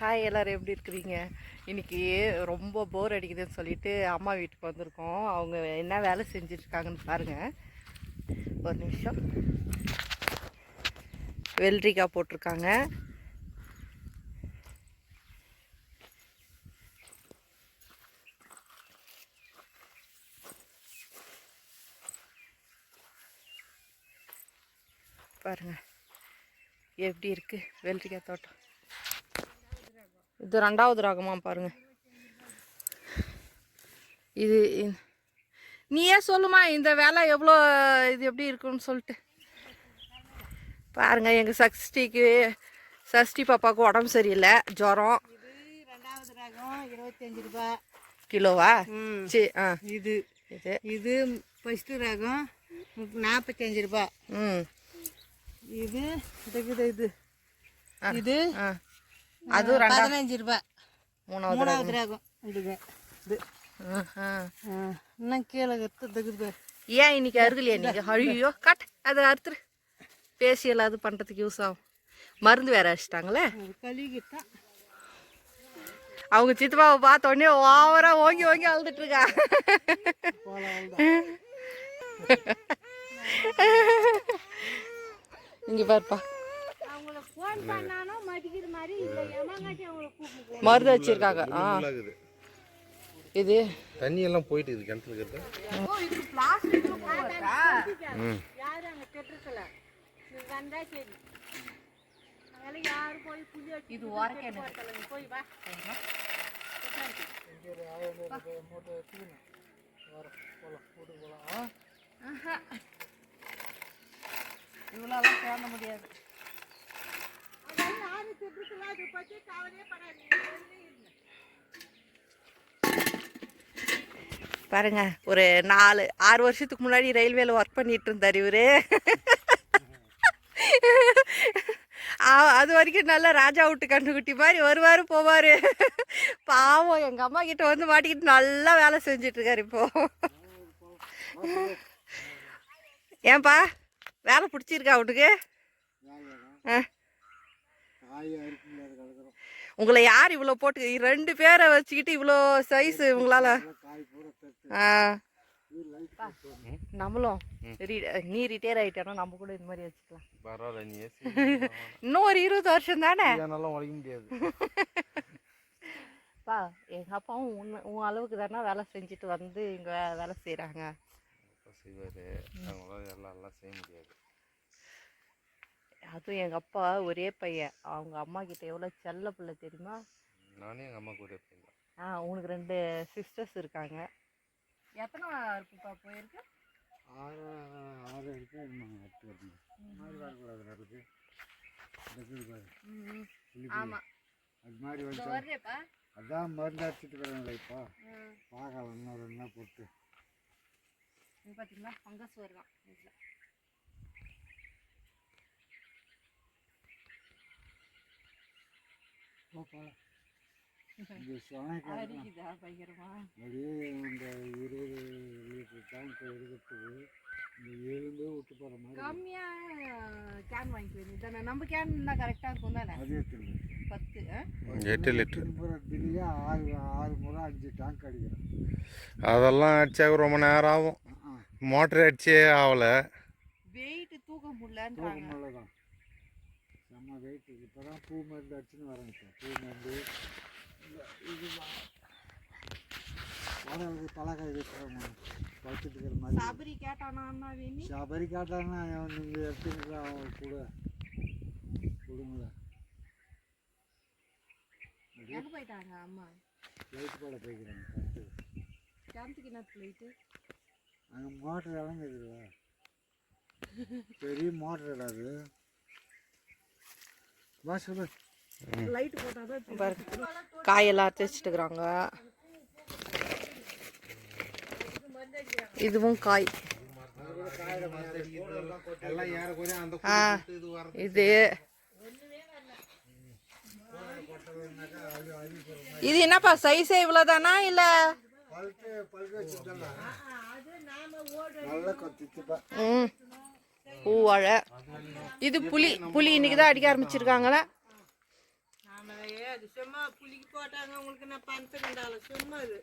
Hi எல்லோரும் எப்படி இருக்கிறீங்க? இன்றைக்கி ரொம்ப போர் அடிக்குதுன்னு சொல்லிட்டு அம்மா வீட்டுக்கு வந்திருக்கோம். அவங்க என்ன வேலை செஞ்சிட்ருக்காங்கன்னு பாருங்கள். ஒரு நிமிஷம். வெள்ளரிக்காய் போட்டிருக்காங்க. பாருங்கள் எப்படி இருக்குது வெள்ளரிக்காய் தோட்டம். இது 2வது ராகமா பாருங்க. இது நீயே சொல்லுமா இந்த வேலை எவ்வளோ இது எப்படி இருக்குன்னு சொல்லிட்டு. பாருங்க எங்கள் சஷ்டி பாப்பாவுக்கு உடம்பு சரியில்லை, ஜுரம். 2வது ராகம் 25 ரூபா கிலோவா? சரி. இது இது இது ஃபஸ்ட்டு ராகம் 45 ரூபா. இது இது இது அது 15 ரூபா. 3வது ராகம் இதுங்க. இது இன்னும் கீழே இருக்குது. ஏன் இன்னைக்கு அருகலையா நீங்கள்? ஐயோ காட்டு அதை அறுத்துரு. பேசியல் அது பண்ணுறதுக்கு யூஸ் ஆகும். மருந்து வேற அடிச்சிட்டாங்களே. கழுவிக்கிட்டான். அவங்க சித்தப்பாவை பார்த்த உடனே ஓவரா ஓங்கி ஓங்கி அழுதுட்டு இருக்கா. இங்க பாருப்பா, மருந்து வச்சிருக்காங்க. இது தண்ணி எல்லாம் போயிட்டு இது கிணத்துல இருக்கு. இது ஓரக்கேன போய் வா. இவ்வளோலாம் தோண முடியாது. பாருங்க, ஒரு 4-6 வருஷத்துக்கு முன்னாடி ரயில்வேல ஒர்க் பண்ணிட்டு இருந்தார் இவரு. அது வரைக்கும் நல்லா ராஜா விட்டு கண்டுக்குட்டி மாதிரி வருவார் போவார். பாவம் எங்கள் அம்மா கிட்ட வந்து மாட்டிக்கிட்டு நல்லா வேலை செஞ்சிட்டு இருக்காரு இப்போ. ஏன்பா வேலை பிடிச்சிருக்கா அவனுக்கு? உங்களை யார் இவ்வளோ போட்டு 2 பேரை வச்சுக்கிட்டு இவ்வளோ சைஸ் உங்களால்? நம்மளும் நீ ரிட்டையர் ஆகிட்டேன்னா நம்ம கூட இந்த மாதிரி வச்சுக்கலாம். இன்னும் ஒரு 20 வருஷம் தானே. பா எங்கள் அப்பாவும் உன் அளவுக்கு தானே வேலை செஞ்சுட்டு வந்து இங்கே வேலை செய்கிறாங்க. அதுவும் எங்கள் அப்பா ஒரே பையன். அவங்க அம்மா கிட்ட எவ்வளோ செல்ல பிள்ளை தெரியுமா? நானே எங்கள் அம்மாவுக்கு ஒரே பையன். உனக்கு 2 சிஸ்டர்ஸ் இருக்காங்க. எத்தனை இருக்குப்பா போயிருக்கு? 6 இருக்கு. 8 ஆமாம் அது மாதிரி வர்றேப்பா. அதான் மருந்து அடிச்சுட்டு இருக்கிறாங்களே இப்போ. பார்க்கலாம் இன்னும் 2 நாள் போட்டு. பார்த்தீங்களா ஃபங்கஸ் வருவான் வீட்டில். அரிக்குதா பயங்கரமா? அப்படியே இந்த 20 லிட்டர் டேங்க் எடுக்கிறதுக்கு இந்த 7 விட்டு போகிற மாதிரி கம்மியாக கேன் வாங்கிக்க வேண்டியது. நம்ம கேன் இருந்தால் கரெக்டாக இருக்கும் தானே? அதே 8 லிட்டர் திடீர்னு 6 முறை 5 டேங்க் அடிக்கிறேன். அதெல்லாம் அடிச்சா ரொம்ப நேரம் ஆகும். மோட்டர் அடிச்சே ஆகலை. வெயிட்டு தூக்க முடியலன்றாங்க. தான் செம்ம வெயிட். இப்போ தான் பூ மருந்து அடிச்சுன்னு வரேன். இப்போ பூ மருந்து இது உடலுக்கு பழக்காய் வைக்கிறாங்க பழுத்துட்டுக்கிற மாதிரி. சபரி கேட்டானா? சபரி கேட்டானா நீங்கள் எடுத்துக்கிற அவன் கூட கொடுங்களேன். எங்கே போயிட்டாங்க அம்மா? லைட்டு போட போய்க்கிறாங்க. கேம்புக்கு என்ன லைட்டு? அங்கே மோட்டர் இறங்குதுல்ல, பெரிய மோட்டர் இடாது. வா சொல்லு. லைட்டு போட்டால் காயெல்லாம் அரைச்சிட்டு இருக்கிறாங்க. இதுவும் காய். இது இது என்னப்பா சைஸே இவ்வளோதானா இல்லை? பூவாழை. இது புளி இன்னைக்கு தான் அடிக்க ஆரம்பிச்சிருக்காங்களா? அது சும்மா புளிக்கு போட்டாங்க உங்களுக்கு நான் பணத்தை கண்டால சும்மா இது